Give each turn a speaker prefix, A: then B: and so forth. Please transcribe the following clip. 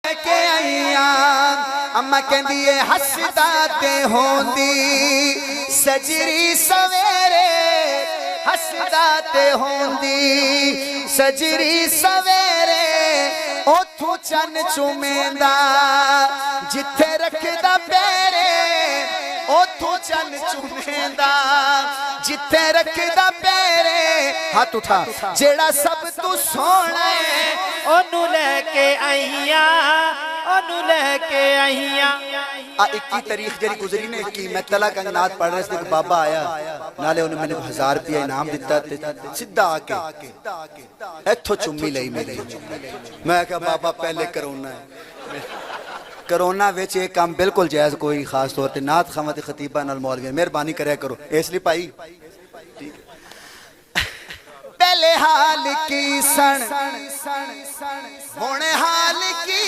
A: के आईया अम्मा कहंदी है हसदा ते होंदी सजरी सवेरे हसदा ते होंदी सजरी सवेरे ओथू चन चुमेंदा जिथे रखदा पैरे ओथू चन चुमेंदा जिथे रखदा पैरे हाथ उठा जेड़ा सब तू सोना है
B: ओनू लेके आईया ओनू लेके आईया।
A: 21 तारीख जरी गुजरी ने की मैं तला कंगनात पढ़ रहे थे बाबा आया नाले उन्हें मैंने 1000 रुपया इनाम दिता सीधा आके इथों चुम्मी लई मेरी। मैं क्या बाबा पहले करोना है करोना विच ये काम बिल्कुल जायज कोई खास तौर पे नात खमत खतीबा नाल मौलवी मेहरबानी करया करो इसलिए भाई पहले हाल की सन हुण हाल की